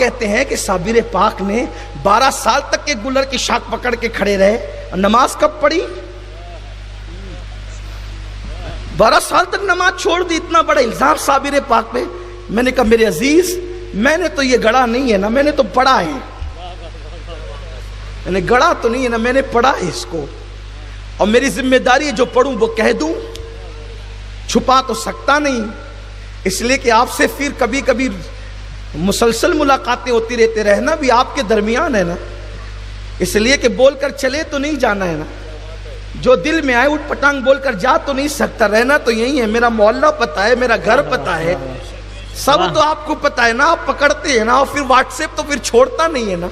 کہتے ہیں کہ صابر پاک نے 12 سال تک کے گلر کی شاخ پکڑ کے کھڑے رہے، نماز کب پڑھی؟ 12 سال تک نماز چھوڑ دی. اتنا بڑا الزام صابر پاک پہ. میں نے کہا میرے عزیز، میں نے تو یہ گڑھا نہیں ہے نا، میں نے تو پڑھا ہے. میں نے گڑھا تو نہیں ہے نا، میں نے پڑھا ہے اس کو، اور میری ذمہ داری ہے جو پڑھوں وہ کہہ دوں، چھپا تو سکتا نہیں. اس لیے کہ آپ سے پھر کبھی کبھی مسلسل ملاقاتیں ہوتی رہتے، رہنا بھی آپ کے درمیان ہے نا، اس لیے کہ بول کر چلے تو نہیں جانا ہے نا، جو دل میں آئے اٹھ پٹانگ بول کر جا تو نہیں سکتا. رہنا تو یہی ہے. میرا محلہ پتا ہے، میرا گھر پتا ہے، سب تو آپ کو پتا ہے نا. آپ پکڑتے ہیں نا، اور پھر واٹس ایپ تو پھر چھوڑتا نہیں ہے نا.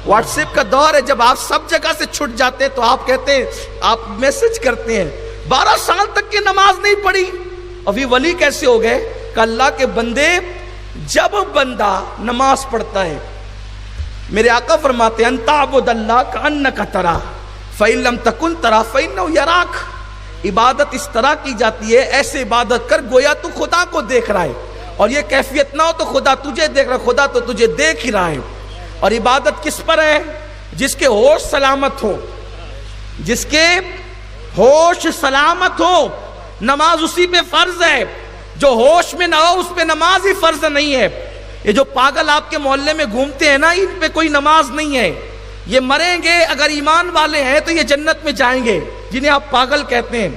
واٹس ایپ کا دور ہے، جب آپ سب جگہ سے چھٹ جاتے ہیں تو آپ کہتے ہیں، آپ میسج کرتے ہیں 12 سال تک کی نماز نہیں پڑھی، ابھی ولی کیسے ہو گئے؟ کہ اللہ کے بندے، جب بندہ نماز پڑھتا ہے، میرے آقا فرماتے ہیں انت عبد اللہ کانک ترا فإن لم تکن ترا فإنہ یراک. عبادت اس طرح کی جاتی ہے، ایسے عبادت کر گویا تو خدا کو دیکھ رہا ہے، اور یہ کیفیت نہ ہو تو خدا تجھے دیکھ رہا ہے، خدا تو تجھے دیکھ ہی رہا ہے. اور عبادت کس پر ہے؟ جس کے ہوش سلامت ہو، جس کے ہوش سلامت ہو نماز اسی پہ فرض ہے. جو ہوش میں نہ ہو اس پہ نماز ہی فرض نہیں ہے. یہ جو پاگل آپ کے محلے میں گھومتے ہیں نا، ان پہ کوئی نماز نہیں ہے. یہ مریں گے، اگر ایمان والے ہیں تو یہ جنت میں جائیں گے، جنہیں آپ پاگل کہتے ہیں.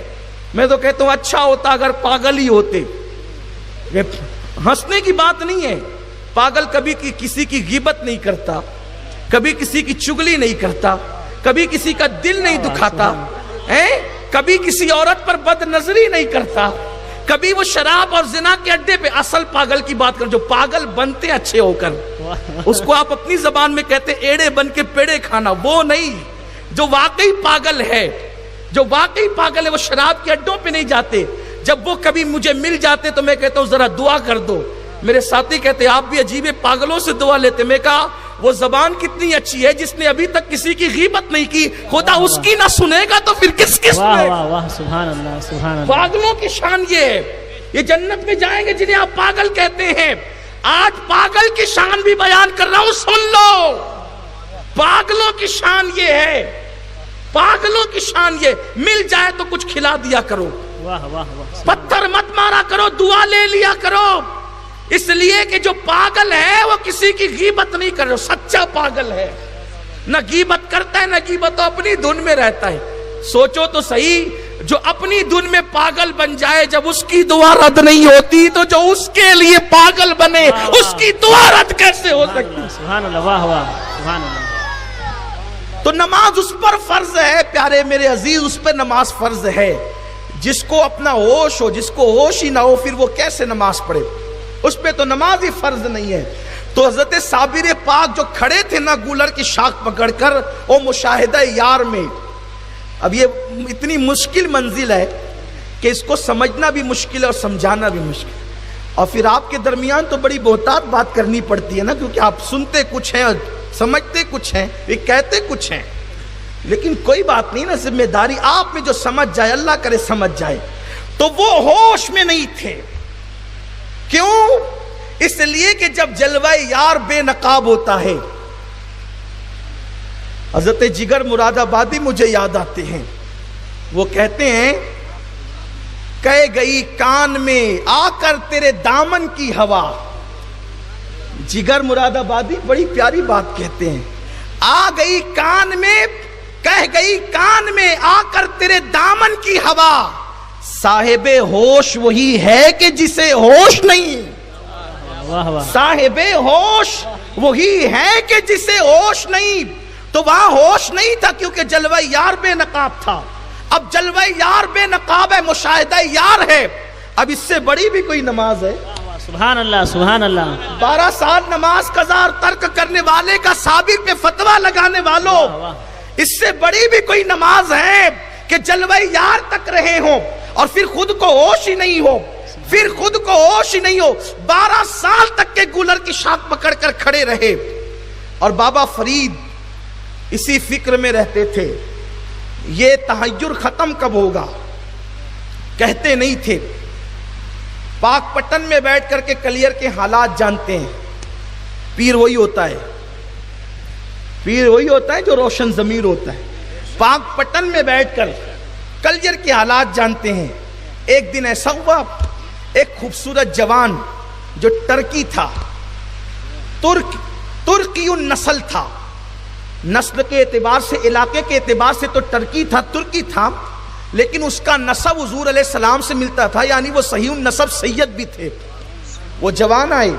میں تو کہتا ہوں اچھا ہوتا اگر پاگل ہی ہوتے. یہ ہنسنے کی بات نہیں ہے. پاگل کبھی کسی کی غیبت نہیں کرتا، کبھی کسی کی چگلی نہیں کرتا، کبھی کسی کا دل نہیں دکھاتا، کبھی کسی عورت پر بد نظری نہیں کرتا، کبھی وہ شراب اور زنا کے اڈے پہ. اصل پاگل کی بات کر، جو پاگل بنتے اچھے ہو کر، اس کو آپ اپنی زبان میں کہتے ایڑے بن کے پیڑے کھانا، وہ نہیں. جو واقعی پاگل ہے، جو واقعی پاگل ہے، وہ شراب کے اڈوں پہ نہیں جاتے. جب وہ کبھی مجھے مل جاتے تو میں کہتا ہوں ذرا دعا کر دو. میرے ساتھی کہتے آپ بھی عجیب پاگلوں سے دعا لیتے. میں کہا وہ زبان کتنی اچھی ہے، جس نے ابھی تک کسی کی غیبت نہیں کی، خدا اس کی نہ سنے گا تو پھر کس میں؟ سبحان اللہ، سبحان اللہ. پاگلوں کی شان یہ ہے، یہ جنت میں جائیں گے جنہیں آپ پاگل کہتے ہیں. آج پاگل کی شان بھی بیان کر رہا ہوں، سن لو. پاگلوں کی شان یہ ہے، پاگلوں کی شان یہ، مل جائے تو کچھ کھلا دیا کرو، پتھر مت مارا کرو، دعا لے لیا کرو. اس لیے کہ جو پاگل ہے وہ کسی کی غیبت نہیں کر رہا. سچا پاگل ہے، نہ غیبت کرتا ہے، نہ غیبت اپنی دھن میں رہتا ہے. سوچو تو صحیح، جو اپنی دھن میں پاگل بن جائے، جب اس کی دعا رد نہیں ہوتی تو جو اس کے لیے پاگل بنے اس کی دعا رد کیسے ہو سکتی؟ سبحان اللہ، واہ واہ، سبحان اللہ. تو نماز اس پر فرض ہے پیارے میرے عزیز، اس پر نماز فرض ہے. جس کو اپنا ہوش ہو، جس کو ہوش ہی نہ ہو، پھر وہ کیسے نماز پڑھے؟ اس پہ تو نماز ہی فرض نہیں ہے. تو حضرت صابر پاک جو کھڑے تھے نا گولر کی شاخ پکڑ کر، وہ مشاہدہ یار میں. اب یہ اتنی مشکل منزل ہے کہ اس کو سمجھنا بھی مشکل ہے اور سمجھانا بھی مشکل. اور پھر آپ کے درمیان تو بڑی بہتات بات کرنی پڑتی ہے نا، کیونکہ آپ سنتے کچھ ہیں، سمجھتے کچھ ہیں، یہ کہتے کچھ ہیں. لیکن کوئی بات نہیں نا، ذمہ داری آپ میں جو سمجھ جائے، اللہ کرے سمجھ جائے. تو وہ ہوش میں نہیں تھے. کیوں؟ اس لیے کہ جب جلوہ یار بے نقاب ہوتا ہے. حضرت جگر مراد آبادی مجھے یاد آتے ہیں. وہ کہتے ہیں کہہ گئی کان میں آ کر تیرے دامن کی ہوا. جگر مراد آبادی بڑی پیاری بات کہتے ہیں. آ گئی کان میں، کہہ گئی کان میں آ کر تیرے دامن کی ہوا. صاحب ہوش وہی ہے کہ جسے ہوش نہیں. صاحب ہوش وہی ہے کہ جسے ہوش نہیں. تو وہاں ہوش نہیں تھا کیونکہ جلوہ یار بے نقاب تھا. اب جلوہ یار بے نقاب ہے، مشاہدہ یار ہے. اب اس سے بڑی بھی کوئی نماز ہے؟ سبحان اللہ، سبحان اللہ. 12 سال نماز قضا اور ترک کرنے والے کا صابر پہ فتویٰ لگانے والوں، اس سے بڑی بھی کوئی نماز ہے کہ جلوہ یار تک رہے ہوں اور پھر خود کو ہوش ہی نہیں ہو، پھر خود کو ہوش ہی نہیں ہو. 12 سال تک کے گولر کی شاخ پکڑ کر کھڑے رہے. اور بابا فرید اسی فکر میں رہتے تھے، یہ تحیر ختم کب ہوگا کہتے نہیں تھے. پاک پٹن میں بیٹھ کر کے کلیئر کے حالات جانتے ہیں. پیر وہی ہوتا ہے، پیر وہی ہوتا ہے جو روشن ضمیر ہوتا ہے۔ پاک پٹن میں بیٹھ کر کلیر کے حالات جانتے ہیں۔ ایک دن ایسا ہوا، ایک خوبصورت جوان جو ٹرکی تھا، ترکی النسل تھا، نسل کے اعتبار سے، علاقے کے اعتبار سے تو ٹرکی تھا، ترکی تھا، لیکن اس کا نسب حضور علیہ السلام سے ملتا تھا، یعنی وہ صحیح النسب سید بھی تھے۔ وہ جوان آئے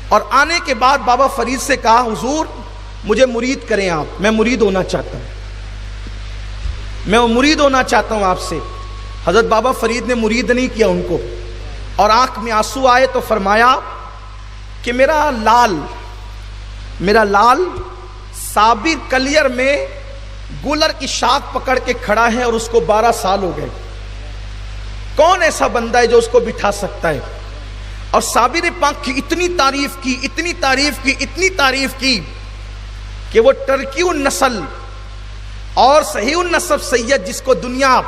اور آنے کے بعد بابا فرید سے کہا حضور مجھے مرید کریں آپ، میں مرید ہونا چاہتا ہوں، میں مرید ہونا چاہتا ہوں آپ سے۔ حضرت بابا فرید نے مرید نہیں کیا ان کو، اور آنکھ میں آنسو آئے تو فرمایا کہ میرا لال صابر کلیر میں گولر کی شاخ پکڑ کے کھڑا ہے اور اس کو 12 سال ہو گئے، کون ایسا بندہ ہے جو اس کو بٹھا سکتا ہے؟ اور صابر پاک کی اتنی تعریف کی کہ وہ ٹرکی النسل اور صحیح النسب سید جس کو دنیا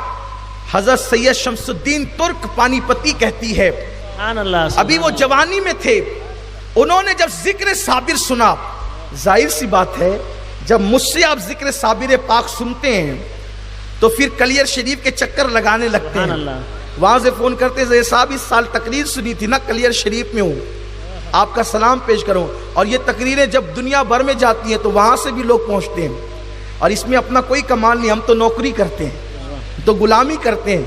حضرت سید شمس الدین ترک پانی پتی کہتی ہے، سبحان اللہ، ابھی وہ جوانی میں تھے، انہوں نے جب ذکر صابر سنا، ظاہر سی بات ہے جب مجھ سے آپ ذکر صابر پاک سنتے ہیں تو پھر کلیر شریف کے چکر لگانے لگتے ہیں، وہاں سے فون کرتے ہیں صاحب اس سال تقریر سنی تھی نا، کلیر شریف میں ہوں، آپ کا سلام پیش کروں۔ اور یہ تقریریں جب دنیا بھر میں جاتی ہیں تو وہاں سے بھی لوگ پہنچتے ہیں، اور اس میں اپنا کوئی کمال نہیں، ہم تو نوکری کرتے ہیں، تو غلامی کرتے ہیں،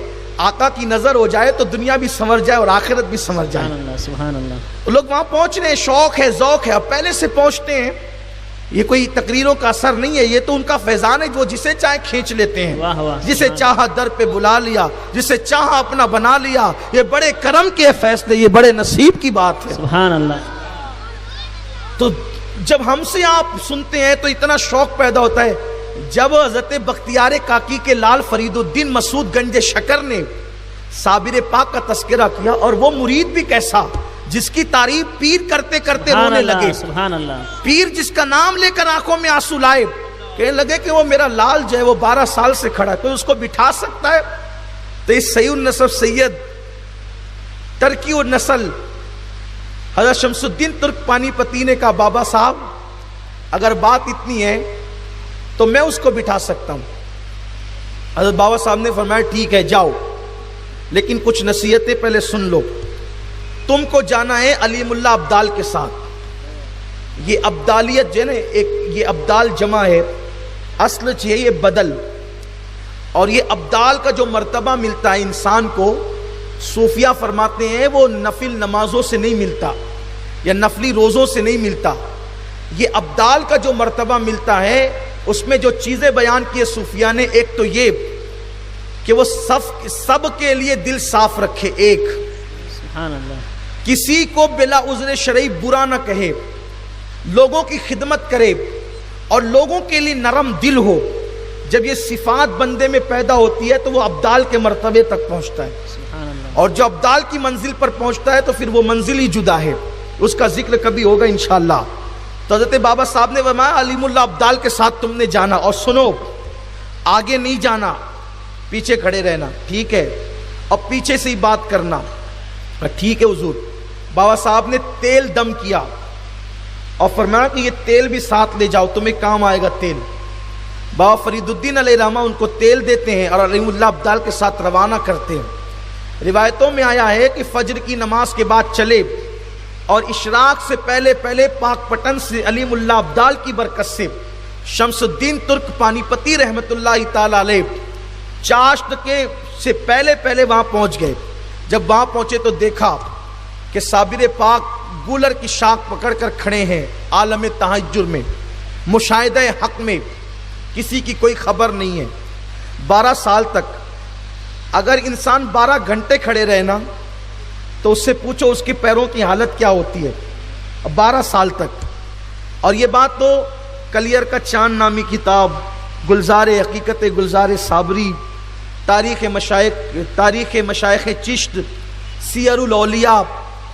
آقا کی نظر ہو جائے تو دنیا بھی سنور جائے اور آخرت بھی سنور جائے۔ سبحان اللہ، لوگ وہاں پہنچ رہے ہیں، شوق ہے، ذوق ہے، اب پہلے سے پہنچتے ہیں، یہ کوئی تقریروں کا اثر نہیں ہے، یہ تو ان کا فیضان ہے، وہ جسے چاہے کھینچ لیتے ہیں، واہ واہ، جسے چاہا در پہ بلا لیا، جسے چاہا اپنا بنا لیا۔ یہ بڑے کرم کے فیصلے، یہ بڑے نصیب کی بات ہے۔ سبحان اللہ۔ تو جب ہم سے آپ سنتے ہیں تو اتنا شوق پیدا ہوتا ہے۔ جب حضرت بختیار کاکی کے لال فرید الدین مسعود گنج شکر نے صابر پاک کا تذکرہ کیا، اور وہ مرید بھی کیسا جس کی تعریف پیر کرتے کرتے رونے لگے، سبحان اللہ، پیر جس کا نام لے کر آنکھوں میں آنسو لائے، کہنے لگے کہ وہ میرا لال جو ہے وہ 12 سال سے کھڑا ہے، کوئی اس کو بٹھا سکتا ہے؟ تو اس صحیح النسب سید ترکی النسل حضرت شمس الدین ترک پانی پتی نے کہا بابا صاحب اگر بات اتنی ہے تو میں اس کو بٹھا سکتا ہوں۔ حضرت بابا صاحب نے فرمایا ٹھیک ہے جاؤ، لیکن کچھ نصیحتیں پہلے سن لو۔ تم کو جانا ہے علیم اللہ ابدال کے ساتھ۔ یہ ابدالیت جو ہے نا، ایک یہ ابدال جمع ہے، اصل ہے یہ بدل، اور یہ ابدال کا جو مرتبہ ملتا ہے انسان کو، صوفیہ فرماتے ہیں وہ نفل نمازوں سے نہیں ملتا یا نفلی روزوں سے نہیں ملتا۔ یہ ابدال کا جو مرتبہ ملتا ہے اس میں جو چیزیں بیان کی صوفیہ نے، ایک تو یہ کہ وہ سب کے لیے دل صاف رکھے، ایک سبحان اللہ، کسی کو بلا عذر شرعی برا نہ کہے، لوگوں کی خدمت کرے اور لوگوں کے لیے نرم دل ہو۔ جب یہ صفات بندے میں پیدا ہوتی ہے تو وہ ابدال کے مرتبے تک پہنچتا ہے، سبحان اللہ، اور جو ابدال کی منزل پر پہنچتا ہے تو پھر وہ منزل ہی جدا ہے، اس کا ذکر کبھی ہوگا انشاءاللہ۔ تو حضرت بابا صاحب نے فرمایا علیم اللہ ابدال کے ساتھ تم نے جانا، اور سنو آگے نہیں جانا، پیچھے کھڑے رہنا، ٹھیک ہے؟ اور پیچھے سے ہی بات کرنا، ٹھیک ہے حضور۔ بابا صاحب نے تیل دم کیا اور فرمایا کہ یہ تیل بھی ساتھ لے جاؤ، تمہیں کام آئے گا تیل۔ بابا فرید الدین علیہ رحمہ ان کو تیل دیتے ہیں اور علیم اللہ ابدال کے ساتھ روانہ کرتے ہیں۔ روایتوں میں آیا ہے کہ فجر کی نماز کے بعد چلے اور اشراق سے پہلے پاک پٹن سے علیم اللہ ابدال کی برکت سے شمس الدین ترک پانی پتی رحمت اللہ تعالی علیہ چاشت کے سے پہلے وہاں پہنچ گئے۔ جب وہاں پہنچے تو دیکھا کہ صابر پاک گولر کی شاخ پکڑ کر کھڑے ہیں، عالم تحجر میں، مشاہدہ حق میں، کسی کی کوئی خبر نہیں ہے۔ 12 سال تک اگر انسان 12 گھنٹے کھڑے رہے نا تو اس سے پوچھو اس کے پیروں کی حالت کیا ہوتی ہے، 12 سال تک۔ اور یہ بات تو کلیر کا چاند نامی کتاب، گلزار حقیقت گلزار صابری، تاریخ مشائخ چشت، سیر الاولیاء،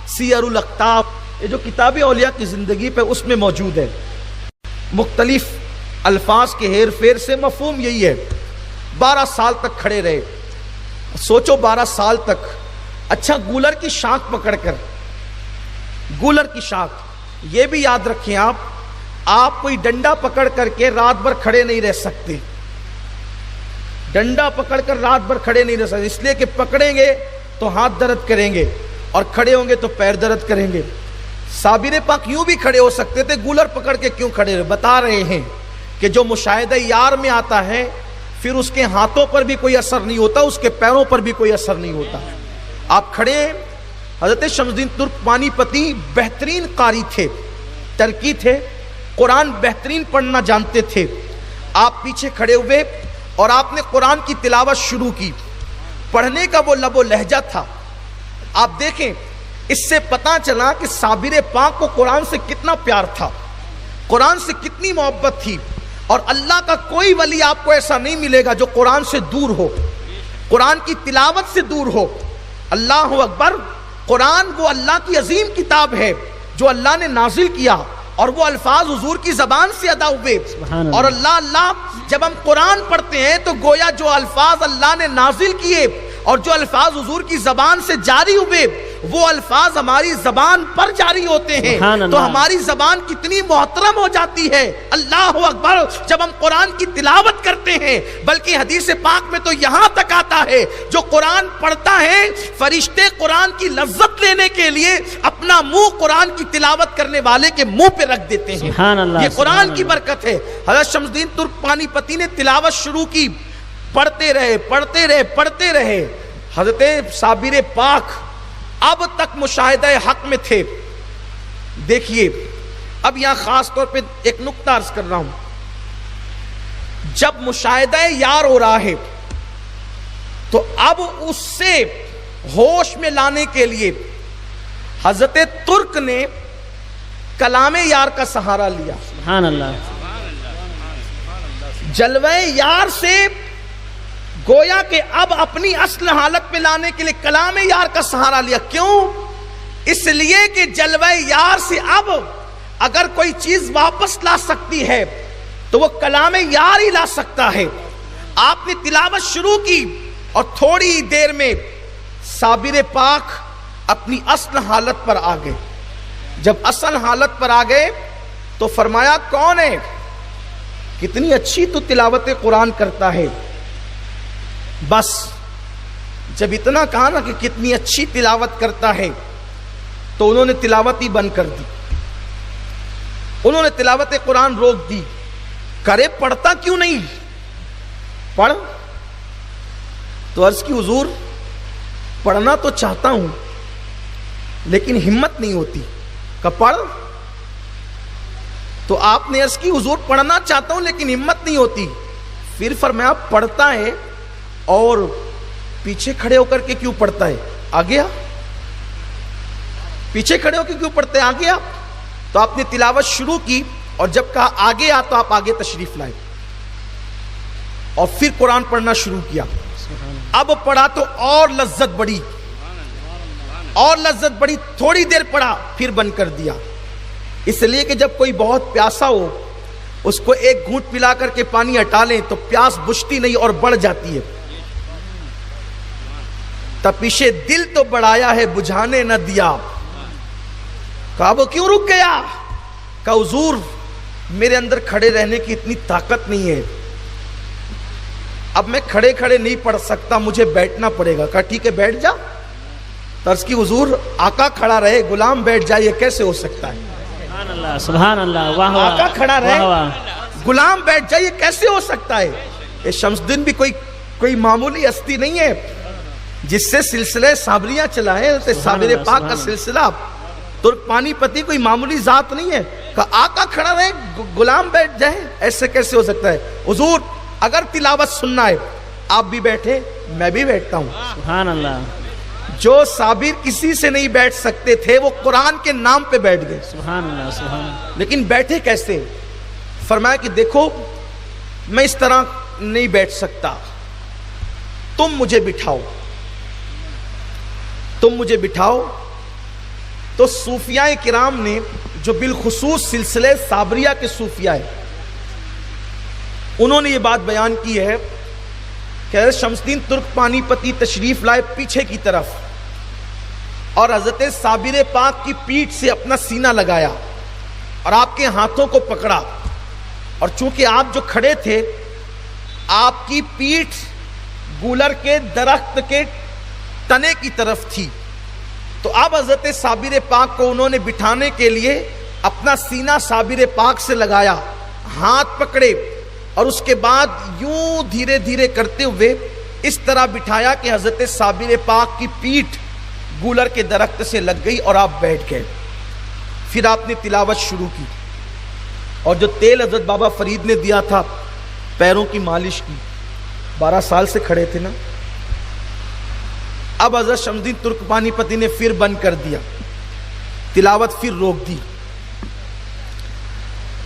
سیر الاقطاب، یہ جو کتابیں اولیاء کی زندگی پہ اس میں موجود ہے۔ مختلف الفاظ کے ہیر پھیر سے مفہوم یہی ہے، 12 سال تک کھڑے رہے۔ سوچو 12 سال تک، اچھا گولر کی شاخ پکڑ کر، گولر کی شاخ یہ بھی یاد رکھیں آپ کوئی ڈنڈا پکڑ کر کے رات بھر کھڑے نہیں رہ سکتے. ڈنڈا پکڑ کر رات بھر کھڑے نہیں رہ سکتے، اس لیے کہ پکڑیں گے تو ہاتھ درد کریں گے اور کھڑے ہوں گے تو پیر درد کریں گے. صابر پاک یوں بھی کھڑے ہو سکتے تھے، گولر پکڑ کے کیوں کھڑے رہے؟ بتا رہے ہیں کہ جو مشاہدہ یار میں آتا ہے پھر اس کے ہاتھوں پر بھی کوئی اثر نہیں ہوتا، اس کے پیروں پر بھی کوئی اثر نہیں ہوتا. آپ کھڑے ہیں. حضرت شمس الدین ترک پانی پتی بہترین قاری تھے، ترکی تھے، قرآن بہترین پڑھنا جانتے تھے. آپ پیچھے کھڑے ہوئے اور آپ نے قرآن کی تلاوت شروع کی. پڑھنے کا وہ لب و لہجہ تھا. آپ دیکھیں اس سے پتہ چلا کہ صابر پاک کو قرآن سے کتنا پیار تھا، قرآن سے کتنی محبت تھی. اور اللہ کا کوئی ولی آپ کو ایسا نہیں ملے گا جو قرآن سے دور ہو، قرآن کی تلاوت سے دور ہو. اللہ اکبر. قرآن وہ اللہ کی عظیم کتاب ہے جو اللہ نے نازل کیا اور وہ الفاظ حضور کی زبان سے ادا ہوئے. اور اللہ جب ہم قرآن پڑھتے ہیں تو گویا جو الفاظ اللہ نے نازل کیے اور جو الفاظ حضور کی زبان سے جاری ہوئے وہ الفاظ ہماری زبان پر جاری ہوتے ہیں. تو ہماری زبان کتنی محترم ہو جاتی ہے. اللہ اکبر. جب ہم قرآن کی تلاوت کرتے ہیں، بلکہ حدیث پاک میں تو یہاں تک آتا ہے جو قرآن پڑھتا ہے فرشتے قرآن کی لذت لینے کے لیے اپنا منہ قرآن کی تلاوت کرنے والے کے منہ پہ رکھ دیتے ہیں. یہ قرآن کی برکت ہے. حضرت شمس الدین ترک پانی پتی نے تلاوت شروع کی. پڑھتے رہے. حضرت صابر پاک اب تک مشاہدہ حق میں تھے. دیکھیے اب یہاں خاص طور پہ ایک نقطہ عرض کر رہا ہوں. جب مشاہدہ یار ہو رہا ہے تو اب اس سے ہوش میں لانے کے لیے حضرت ترک نے کلام یار کا سہارا لیا. سبحان اللہ. جلوہ یار سے گویا کہ اب اپنی اصل حالت پہ لانے کے لیے کلام یار کا سہارا لیا. کیوں؟ اس لیے کہ جلوہ یار سے اب اگر کوئی چیز واپس لا سکتی ہے تو وہ کلام یار ہی لا سکتا ہے. آپ نے تلاوت شروع کی اور تھوڑی دیر میں صابر پاک اپنی اصل حالت پر آ گئے. جب اصل حالت پر آ گئے تو فرمایا کون ہے؟ کتنی اچھی تو تلاوت قرآن کرتا ہے. بس جب اتنا کہا نا کہ کتنی اچھی تلاوت کرتا ہے تو انہوں نے تلاوت ہی بند کر دی. انہوں نے تلاوت قرآن روک دی. کرے پڑھتا کیوں نہیں؟ پڑھ. تو عرض کی حضور پڑھنا تو چاہتا ہوں لیکن ہمت نہیں ہوتی. کہ پڑھ. تو آپ نے عرض کی حضور پڑھنا چاہتا ہوں لیکن ہمت نہیں ہوتی. پھر فرمایا پڑھتا ہے اور پیچھے کھڑے ہو کر کے کیوں پڑھتا ہے؟ آ گیا. پیچھے کھڑے ہو کے کیوں پڑھتے ہیں؟ آ گیا. تو آپ نے تلاوت شروع کی اور جب کہا آگے آ تو آپ آگے تشریف لائے اور پھر قرآن پڑھنا شروع کیا. اب پڑھا تو اور لذت بڑی، اور لذت بڑی. تھوڑی دیر پڑھا پھر بند کر دیا. اس لیے کہ جب کوئی بہت پیاسا ہو اس کو ایک گھونٹ پلا کر کے پانی ہٹا لیں تو پیاس بجھتی نہیں اور بڑھ جاتی ہے. تپش دل تو بڑھایا ہے بجھانے نہ دیا. کہا وہ کیوں رک گیا؟ کہا حضور میرے اندر کھڑے رہنے کی اتنی طاقت نہیں ہے، اب میں کھڑے کھڑے نہیں پڑھ سکتا، مجھے بیٹھنا پڑے گا. کہا ٹھیک ہے بیٹھ جا. ترس کی حضور آقا کھڑا رہے غلام بیٹھ جائے یہ کیسے ہو سکتا ہے؟ سبحان اللہ سبحان اللہ. واہ واہ. آقا کھڑا رہے واہ واہ. غلام بیٹھ جائے یہ کیسے ہو سکتا ہے؟ یہ شمس الدین بھی کوئی معمولی ہستی نہیں ہے جس سے سلسلہ صابریاں چلا ہے. صابر پاک کا سلسلہ ترک پانی پتی کوئی معمولی ذات نہیں ہے. کہ آقا کھڑا رہے غلام بیٹھ جائے ایسے کیسے ہو سکتا ہے؟ حضور اگر تلاوت سننا ہے آپ بھی بیٹھے میں بھی بیٹھتا ہوں. سبحان اللہ. جو صابر کسی سے نہیں بیٹھ سکتے تھے وہ قرآن کے نام پہ بیٹھ گئے. سبحان اللہ سبحان اللہ. لیکن بیٹھے کیسے؟ فرمایا کہ دیکھو میں اس طرح نہیں بیٹھ سکتا، تم مجھے بٹھاؤ. تم مجھے بٹھاؤ. تو صوفیاء کرام نے جو بالخصوص سلسلے صابریہ کے صوفیاء ہیں انہوں نے یہ بات بیان کی ہے کہ حضرت شمس الدین ترک پانی پتی تشریف لائے پیچھے کی طرف اور حضرت صابر پاک کی پیٹھ سے اپنا سینہ لگایا اور آپ کے ہاتھوں کو پکڑا، اور چونکہ آپ جو کھڑے تھے آپ کی پیٹھ گولر کے درخت کے تنے کی طرف تھی، تو اب حضرت صابر پاک کو انہوں نے بٹھانے کے لیے اپنا سینہ صابر پاک سے لگایا، ہاتھ پکڑے، اور اس کے بعد یوں دھیرے دھیرے کرتے ہوئے اس طرح بٹھایا کہ حضرت صابر پاک کی پیٹھ گولر کے درخت سے لگ گئی اور آپ بیٹھ گئے۔ پھر آپ نے تلاوت شروع کی، اور جو تیل حضرت بابا فرید نے دیا تھا پیروں کی مالش کی، 12 سال سے کھڑے تھے نا، اب حضرت شمس الدین ترک پانی پتی نے پھر بند کر دیا، تلاوت پھر روک دی۔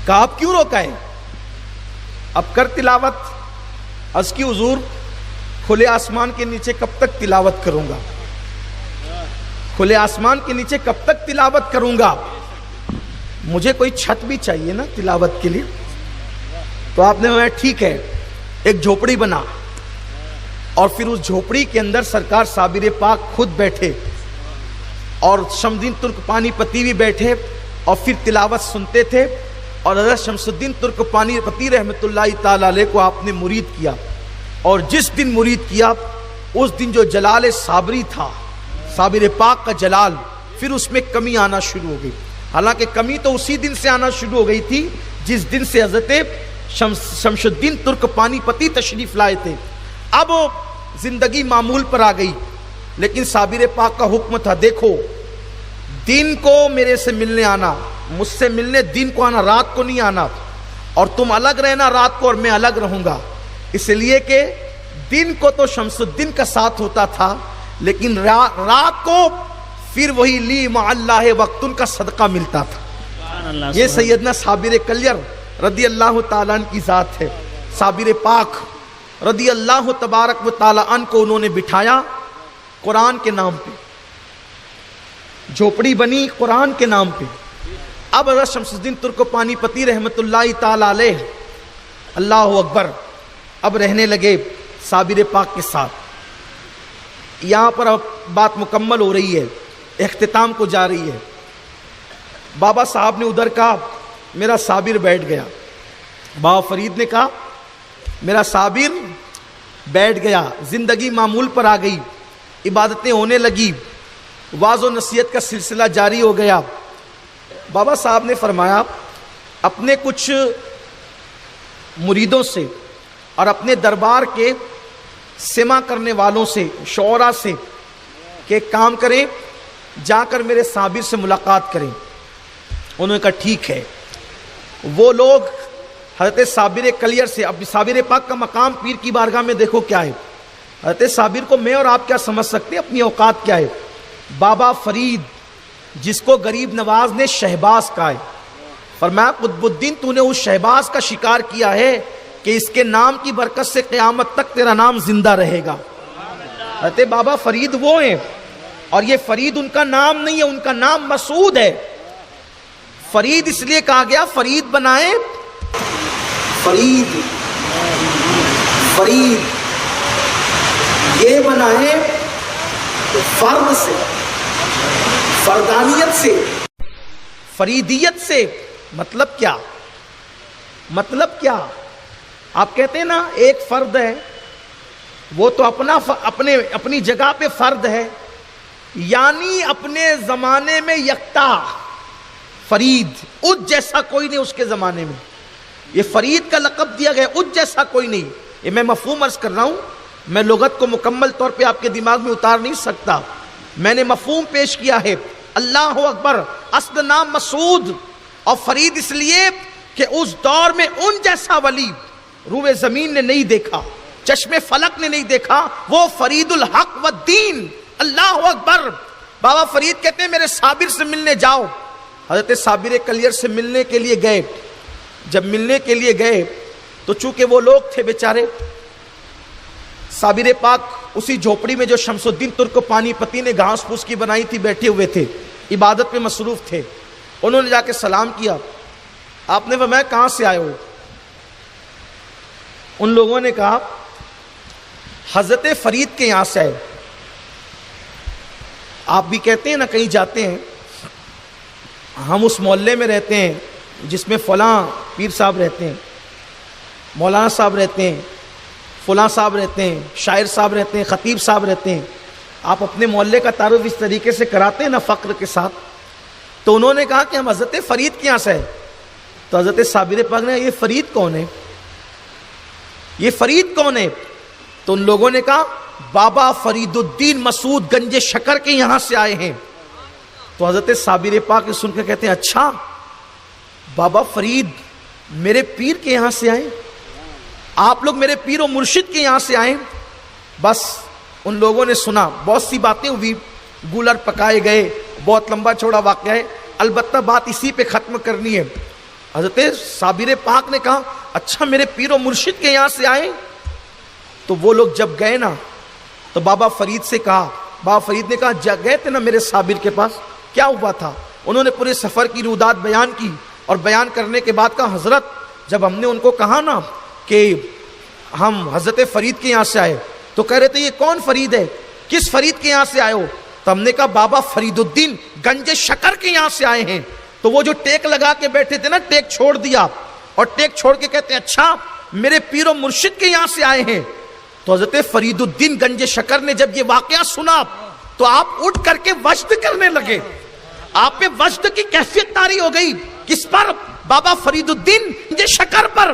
کہا آپ کیوں روکا ہے؟ اب کر تلاوت۔ عرض کی حضور کھلے آسمان کے نیچے کب تک تلاوت کروں گا؟ کھلے آسمان کے نیچے کب تک تلاوت کروں گا؟ مجھے کوئی چھت بھی چاہیے نا تلاوت کے لیے۔ تو آپ نے کہا ٹھیک ہے، ایک جھوپڑی بنا، اور پھر اس جھوپڑی کے اندر سرکار صابر پاک خود بیٹھے اور شمس الدین ترک پانی پتی بھی بیٹھے، اور پھر تلاوت سنتے تھے۔ اور حضرت شمس الدین ترک پانی پتی رحمۃ اللہ تعالی علیہ کو آپ نے مرید کیا، اور جس دن مرید کیا اس دن جو جلال صابری تھا، صابر پاک کا جلال، پھر اس میں کمی آنا شروع ہو گئی۔ حالانکہ کمی تو اسی دن سے آنا شروع ہو گئی تھی جس دن سے حضرت شمس الدین ترک پانی پتی تشریف لائے تھے۔ اب زندگی معمول پر آ گئی، لیکن صابر پاک کا حکم تھا، دیکھو دن کو میرے سے ملنے آنا، مجھ سے ملنے دن کو آنا، رات کو نہیں آنا، اور تم الگ رہنا رات کو اور میں الگ رہوں گا۔ اس لیے کہ دن کو تو شمس الدین کا ساتھ ہوتا تھا، لیکن رات کو پھر وہی لی مع اللہ وقتن کا صدقہ ملتا تھا۔ یہ سیدنا صابر کلیر رضی اللہ تعالیٰ عنہ کی ذات ہے۔ صابر پاک رضی اللہ تبارک و تعالیٰ عنہ کو انہوں نے بٹھایا قرآن کے نام پہ، جھوپڑی بنی قرآن کے نام پہ۔ اب حضرت شمس الدین ترک پانی پتی رحمۃ اللہ تعالیٰ علیہ، اللہ اکبر، اب رہنے لگے صابر پاک کے ساتھ۔ یہاں پر اب بات مکمل ہو رہی ہے، اختتام کو جا رہی ہے۔ بابا صاحب نے ادھر کہا میرا صابر بیٹھ گیا، بابا فرید نے کہا میرا صابر بیٹھ گیا، زندگی معمول پر آ گئی، عبادتیں ہونے لگی، واعظ و نصیحت کا سلسلہ جاری ہو گیا۔ بابا صاحب نے فرمایا اپنے کچھ مریدوں سے اور اپنے دربار کے سماع کرنے والوں سے، شعراء سے، کہ کام کریں، جا کر میرے صابر سے ملاقات کریں۔ انہوں نے کہا ٹھیک ہے۔ وہ لوگ حضرت صابر کلیر سے، اب صابر پاک کا مقام پیر کی بارگاہ میں دیکھو کیا ہے، حضرت صابر کو میں اور آپ کیا سمجھ سکتے ہیں، اپنی اوقات کیا ہے۔ بابا فرید جس کو غریب نواز نے شہباز کہا ہے، فرمایا قطب الدین تو نے اس شہباز کا شکار کیا ہے کہ اس کے نام کی برکت سے قیامت تک تیرا نام زندہ رہے گا۔ حضرت بابا فرید وہ ہیں، اور یہ فرید ان کا نام نہیں ہے، ان کا نام مسعود ہے۔ فرید اس لیے کہا گیا، فرید بنائے، فرید فرید یہ بنائے فرد سے، فردانیت سے، فریدیت سے۔ مطلب کیا؟ مطلب کیا؟ آپ کہتے ہیں نا ایک فرد ہے، وہ تو اپنی جگہ پہ فرد ہے، یعنی اپنے زمانے میں یکتا، فرید، اس جیسا کوئی نہیں اس کے زمانے میں۔ یہ فرید کا لقب دیا گیا، اس جیسا کوئی نہیں۔ یہ میں مفہوم عرض کر رہا ہوں، میں لغت کو مکمل طور پہ آپ کے دماغ میں اتار نہیں سکتا، میں نے مفہوم پیش کیا ہے۔ اللہ اکبر، اصل نام مسعود، اور فرید اس لیے کہ اس دور میں ان جیسا ولی روئے زمین نے نہیں دیکھا، چشم فلک نے نہیں دیکھا، وہ فرید الحق والدین۔ اللہ اکبر۔ بابا فرید کہتے ہیں میرے صابر سے ملنے جاؤ۔ حضرت صابر کلیر سے ملنے کے لیے گئے۔ جب ملنے کے لیے گئے تو چونکہ وہ لوگ تھے بیچارے، صابر پاک اسی جھوپڑی میں جو شمس الدین ترک پانی پتی نے گھاس پھوس کی بنائی تھی بیٹھے ہوئے تھے، عبادت میں مصروف تھے۔ انہوں نے جا کے سلام کیا۔ آپ نے فرمایا کہاں سے آئے ہو؟ ان لوگوں نے کہا حضرت فرید کے یہاں سے آئے۔ آپ بھی کہتے ہیں نا کہیں جاتے ہیں، ہم اس محلے میں رہتے ہیں، جس میں فلاں پیر صاحب رہتے ہیں، مولانا صاحب رہتے ہیں، فلاں صاحب رہتے ہیں، شاعر صاحب رہتے ہیں، خطیب صاحب رہتے ہیں، آپ اپنے محلے کا تعارف اس طریقے سے کراتے ہیں نا فخر کے ساتھ. تو انہوں نے کہا کہ ہم حضرت فرید کے یہاں سے ہیں. تو حضرت صابر پاک نے یہ فرید کون ہے، یہ فرید کون ہے؟ تو ان لوگوں نے کہا بابا فرید الدین مسعود گنج شکر کے یہاں سے آئے ہیں. تو حضرت صابر پاک سن کے کہتے ہیں اچھا بابا فرید میرے پیر کے یہاں سے آئے، آپ لوگ میرے پیر و مرشد کے یہاں سے آئے. بس ان لوگوں نے سنا، بہت سی باتیں ہوئی، گولر پکائے گئے، بہت لمبا چوڑا واقعہ ہے، البتہ بات اسی پہ ختم کرنی ہے. حضرت صابر پاک نے کہا اچھا میرے پیر و مرشد کے یہاں سے آئے. تو وہ لوگ جب گئے نا تو بابا فرید سے کہا، بابا فرید نے کہا گئے تھے نا میرے صابر کے پاس، کیا ہوا تھا؟ انہوں نے پورے سفر کی رودات بیان کی، اور بیان کرنے کے بعد کہا حضرت جب ہم نے ان کو کہا نا کہ ہم حضرت فرید کے یہاں سے آئے تو کہہ رہے تھے یہ کون فرید ہے، کس فرید کے یہاں سے آئے ہو؟ تو ہم نے کہا بابا فرید الدین گنج شکر کے یہاں سے آئے ہیں. تو وہ جو ٹیک لگا کے بیٹھے تھے نا، ٹیک چھوڑ دیا اور ٹیک چھوڑ کے کہتے ہیں اچھا میرے پیر و مرشد کے یہاں سے آئے ہیں. تو حضرت فرید الدین گنج شکر نے جب یہ واقعہ سنا تو آپ اٹھ کر کے وجد کرنے لگے. آپ میں وجد کی کیفیت طاری ہو گئی. کس پر؟ بابا فرید الدین گنج شکر پر.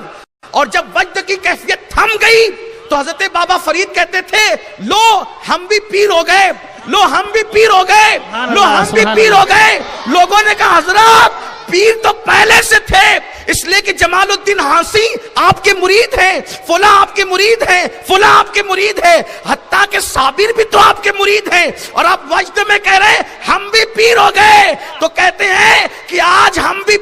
اور جب وجد کی کیفیت تھم گئی تو حضرت بابا فرید کہتے تھے لو ہم بھی پیر ہو گئے، لو ہم بھی پیر ہو گئے، لو ہم بھی پیر ہو گئے. لوگوں نے کہا حضرات پیر تو پہلے سے تھے، اس لیے کہ جمال الدین حاسی آپ کے مرید ہیں، فلاں آپ کے مرید ہیں، فلاں آپ کے مرید ہیں، حتیٰ کہ صابر بھی تو آپ کے مرید ہیں. اور آپ وجد میں کہہ رہے ہیں ہم بھی پیر ہو گئے. تو کہتے ہیں کہ آج ہم بھی